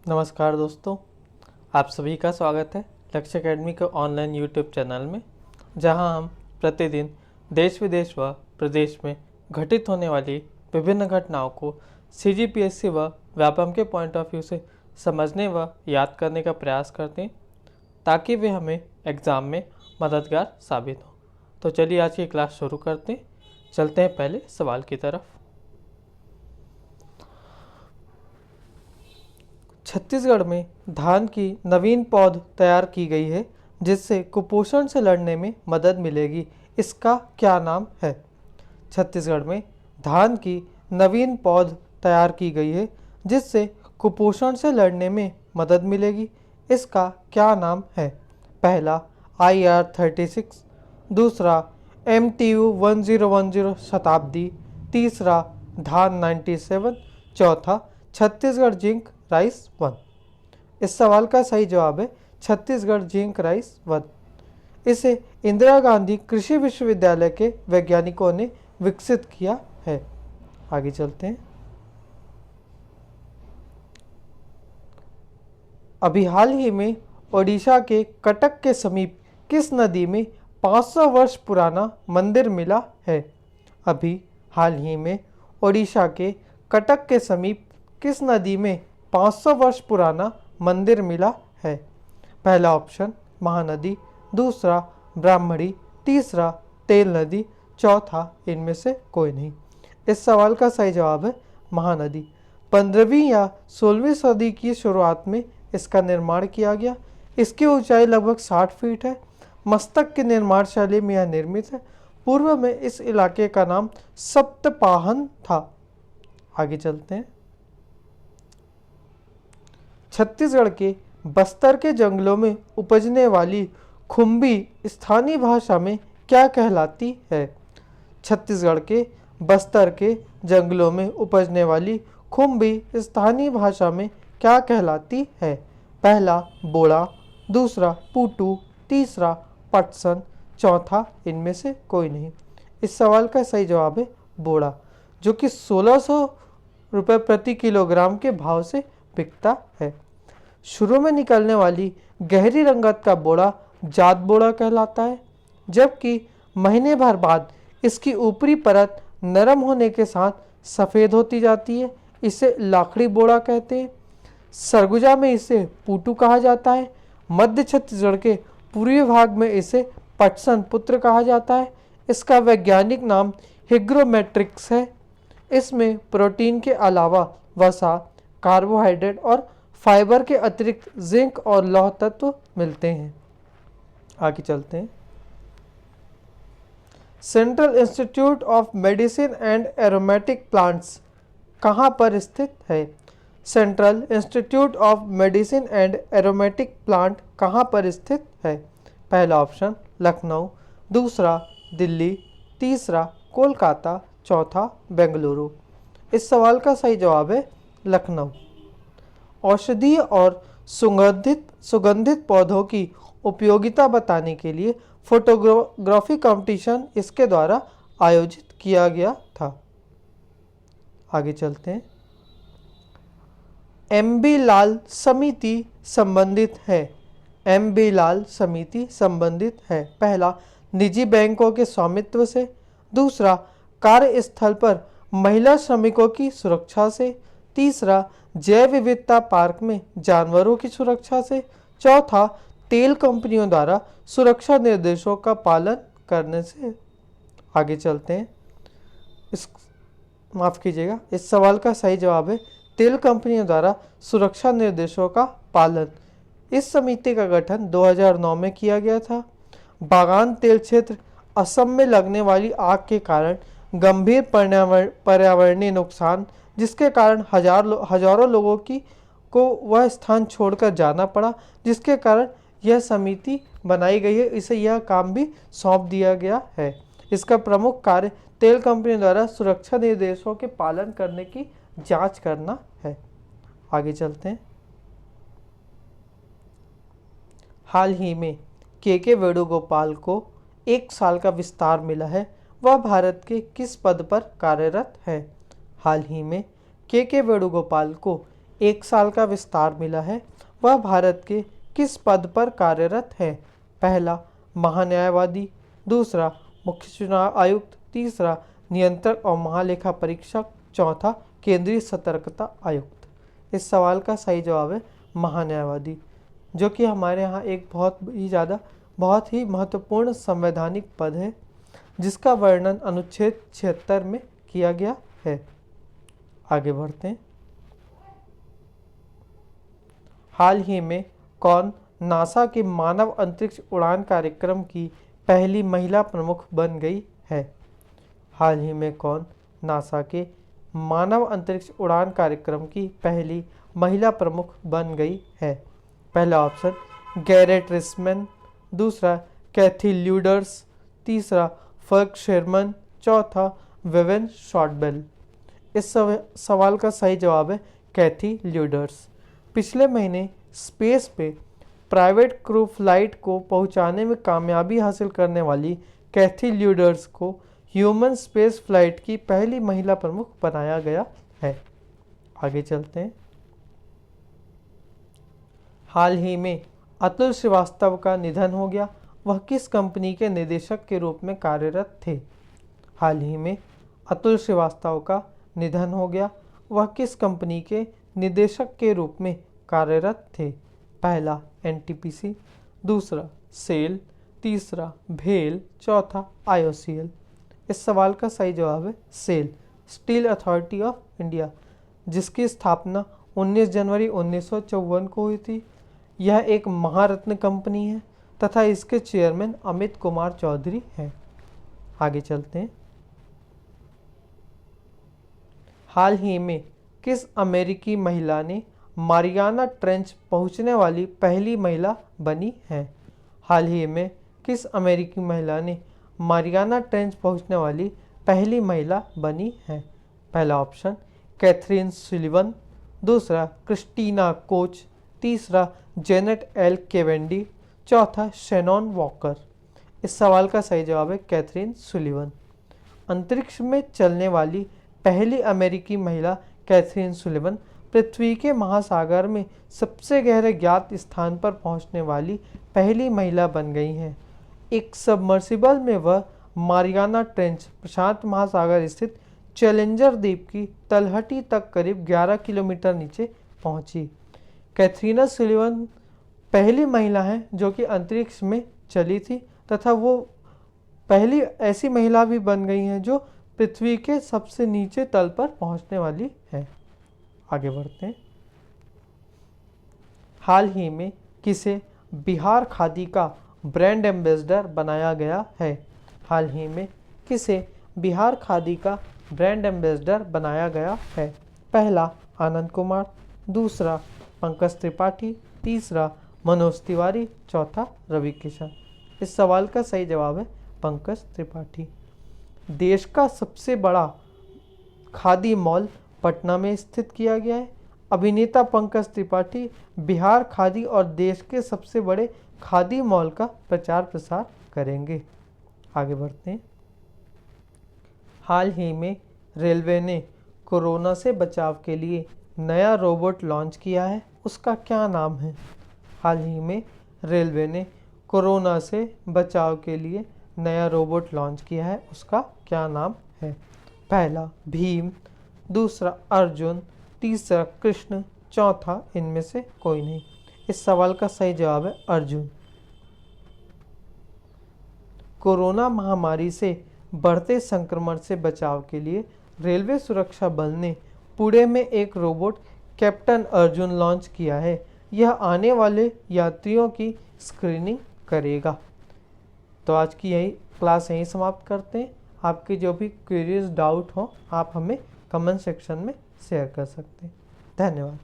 नमस्कार दोस्तों, आप सभी का स्वागत है लक्ष्य एकेडमी के ऑनलाइन यूट्यूब चैनल में, जहां हम प्रतिदिन देश विदेश व प्रदेश में घटित होने वाली विभिन्न घटनाओं को सीजीपीएससी व व्यापम के पॉइंट ऑफ व्यू से समझने व याद करने का प्रयास करते हैं, ताकि वे हमें एग्ज़ाम में मददगार साबित हो। तो चलिए आज की क्लास शुरू करते हैं। चलते हैं पहले सवाल की तरफ। छत्तीसगढ़ में धान की नवीन पौध तैयार की गई है जिससे कुपोषण से लड़ने में मदद मिलेगी। इसका क्या नाम है? छत्तीसगढ़ में धान की नवीन पौध तैयार की गई है जिससे कुपोषण से लड़ने में मदद मिलेगी। इसका क्या नाम है? पहला IR36, दूसरा MTU 1010 शताब्दी, तीसरा धान 97, चौथा छत्तीसगढ़ जिंक राइस 1। इस सवाल का सही जवाब है छत्तीसगढ़ जिंक राइस 1। इसे इंदिरा गांधी कृषि विश्वविद्यालय के वैज्ञानिकों ने विकसित किया है। आगे चलते हैं। अभी हाल ही में ओडिशा के कटक के समीप किस नदी में 500 वर्ष पुराना मंदिर मिला है? अभी हाल ही में ओडिशा के कटक के समीप किस नदी में 500 वर्ष पुराना मंदिर मिला है? पहला ऑप्शन महानदी, दूसरा ब्राह्मणी, तीसरा तेल नदी, चौथा इनमें से कोई नहीं। इस सवाल का सही जवाब है महानदी। 15वीं या 16वीं सदी की शुरुआत में इसका निर्माण किया गया। इसकी ऊंचाई लगभग 60 फीट है। मस्तक के निर्माण शैली में यह निर्मित है। पूर्व में इस इलाके का नाम सप्तपाहन था। आगे चलते हैं। छत्तीसगढ़ के बस्तर के जंगलों में उपजने वाली खुम्बी स्थानीय भाषा में क्या कहलाती है? छत्तीसगढ़ के बस्तर के जंगलों में उपजने वाली खुम्बी स्थानीय भाषा में क्या कहलाती है? पहला बोड़ा, दूसरा पुटू, तीसरा पटसन, चौथा इनमें से कोई नहीं। इस सवाल का सही जवाब है बोड़ा, जो कि 1600 रुपये प्रति किलोग्राम के भाव से बिकता है। शुरू में निकलने वाली गहरी रंगत का बोड़ा जात बोड़ा कहलाता है, जबकि महीने भर बाद इसकी ऊपरी परत नरम होने के साथ सफ़ेद होती जाती है। इसे लाखड़ी बोड़ा कहते हैं। सरगुजा में इसे पुटू कहा जाता है। मध्य छत्तीसगढ़ के पूर्वी भाग में इसे पटसन पुत्र कहा जाता है। इसका वैज्ञानिक नाम हिग्रोमेट्रिक्स है। इसमें प्रोटीन के अलावा वसा, कार्बोहाइड्रेट और फाइबर के अतिरिक्त जिंक और लौह तत्व मिलते हैं। आगे चलते हैं। Central institute of medicine and aromatic plants कहाँ पर स्थित है? Central institute of medicine and aromatic plant कहाँ पर स्थित है? पहला ऑप्शन लखनऊ, दूसरा दिल्ली, तीसरा कोलकाता, चौथा बेंगलुरु। इस सवाल का सही जवाब है लखनऊ। औषधीय और सुगंधित पौधों की उपयोगिता बताने के लिए फोटोग्राफी कंपटीशन इसके द्वारा आयोजित किया गया था। आगे चलते हैं। MB लाल समिति संबंधित है। MB लाल समिति संबंधित है। पहला निजी बैंकों के स्वामित्व से, दूसरा कार्यस्थल पर महिला श्रमिकों की सुरक्षा से, तीसरा जैव विविधता पार्क में जानवरों की सुरक्षा से, चौथा तेल कंपनियों द्वारा सुरक्षा निर्देशों का पालन करने से। आगे चलते हैं। माफ़ कीजिएगा, इस सवाल का सही जवाब है तेल कंपनियों द्वारा सुरक्षा निर्देशों का पालन। इस समिति का गठन 2009 में किया गया था। बागान तेल क्षेत्र असम में लगने वाली आग के कारण गंभीर पर्यावरणीय नुकसान, जिसके कारण हजारों लोगों को वह स्थान छोड़कर जाना पड़ा, जिसके कारण यह समिति बनाई गई है। इसे यह काम भी सौंप दिया गया है। इसका प्रमुख कार्य तेल कंपनी द्वारा सुरक्षा निर्देशों के पालन करने की जांच करना है। आगे चलते हैं। हाल ही में के वेणुगोपाल को 1 साल का विस्तार मिला है। वह भारत के किस पद पर कार्यरत है? हाल ही में के वेणुगोपाल को 1 साल का विस्तार मिला है वह भारत के किस पद पर कार्यरत है? पहला महान्यायवादी, दूसरा मुख्य चुनाव आयुक्त, तीसरा नियंत्रक और महालेखा परीक्षक, चौथा केंद्रीय सतर्कता आयुक्त। इस सवाल का सही जवाब है महान्यायवादी, जो कि हमारे यहाँ एक बहुत ही महत्वपूर्ण संवैधानिक पद है जिसका वर्णन अनुच्छेद 76 में किया गया है। आगे बढ़ते हैं। हाल ही में कौन नासा के मानव अंतरिक्ष उड़ान कार्यक्रम की पहली महिला प्रमुख बन गई है? हाल ही में कौन नासा के मानव अंतरिक्ष उड़ान कार्यक्रम की पहली महिला प्रमुख बन गई है? पहला ऑप्शन गैरेट रिसमैन, दूसरा कैथी ल्यूडर्स, तीसरा फर्क शेरमन, चौथा विवेन शॉर्टबेल। इस सवाल का सही जवाब है कैथी ल्यूडर्स। पिछले महीने स्पेस पे प्राइवेट क्रू फ्लाइट को पहुंचाने में कामयाबी हासिल करने वाली कैथी ल्यूडर्स को ह्यूमन स्पेस फ्लाइट की पहली महिला प्रमुख बनाया गया है। आगे चलते हैं। हाल ही में अतुल श्रीवास्तव का निधन हो गया, वह किस कंपनी के निदेशक के रूप में कार्यरत थे? हाल ही में अतुल श्रीवास्तव का निधन हो गया, वह किस कंपनी के निदेशक के रूप में कार्यरत थे? पहला एनटीपीसी, दूसरा सेल, तीसरा भेल, चौथा आईओसीएल। इस सवाल का सही जवाब है SAIL, steel authority of India, जिसकी स्थापना 19 जनवरी 1954 को हुई थी। यह एक महारत्न कंपनी है तथा इसके चेयरमैन अमित कुमार चौधरी हैं। आगे चलते हैं। हाल ही में किस अमेरिकी महिला ने मारियाना ट्रेंच पहुंचने वाली पहली महिला बनी है? हाल ही में किस अमेरिकी महिला ने मारियाना ट्रेंच पहुंचने वाली पहली महिला बनी है? पहला ऑप्शन कैथरीन सुलिवन, दूसरा क्रिस्टीना कोच, तीसरा जेनेट एल केवेंडी, चौथा शेनॉन वॉकर। इस सवाल का सही जवाब है कैथरीन सुलिवन। अंतरिक्ष में चलने वाली पहली अमेरिकी महिला कैथरीन सुलिवन पृथ्वी के महासागर में सबसे गहरे ज्ञात स्थान पर पहुंचने वाली पहली महिला बन गई हैं। एक सबमर्सिबल में वह मारियाना ट्रेंच प्रशांत महासागर स्थित चैलेंजर द्वीप की तलहटी तक करीब 11 किलोमीटर नीचे पहुंची। कैथरीना सुलिवन पहली महिला हैं जो कि अंतरिक्ष में चली थी तथा वो पहली ऐसी महिला भी बन गई हैं जो पृथ्वी के सबसे नीचे तल पर पहुंचने वाली है। आगे बढ़ते हैं। हाल ही में किसे बिहार खादी का ब्रांड एम्बेसडर बनाया गया है? हाल ही में किसे बिहार खादी का ब्रांड एम्बेसडर बनाया गया है? पहला आनंद कुमार, दूसरा पंकज त्रिपाठी, तीसरा मनोज तिवारी, चौथा रवि किशन। इस सवाल का सही जवाब है पंकज त्रिपाठी। देश का सबसे बड़ा खादी मॉल पटना में स्थित किया गया है। अभिनेता पंकज त्रिपाठी बिहार खादी और देश के सबसे बड़े खादी मॉल का प्रचार प्रसार करेंगे। आगे बढ़ते हैं। हाल ही में रेलवे ने कोरोना से बचाव के लिए नया रोबोट लॉन्च किया है, उसका क्या नाम है? हाल ही में रेलवे ने कोरोना से बचाव के लिए नया रोबोट लॉन्च किया है, उसका क्या नाम है? पहला भीम, दूसरा अर्जुन, तीसरा कृष्ण, चौथा इनमें से कोई नहीं। इस सवाल का सही जवाब है अर्जुन। कोरोना महामारी से बढ़ते संक्रमण से बचाव के लिए रेलवे सुरक्षा बल ने पुणे में एक रोबोट कैप्टन अर्जुन लॉन्च किया है। यह आने वाले यात्रियों की स्क्रीनिंग करेगा। तो आज की यही क्लास यहीं समाप्त करते हैं। आपके जो भी क्वेरीज डाउट हो आप हमें कमेंट सेक्शन में शेयर कर सकते हैं। धन्यवाद।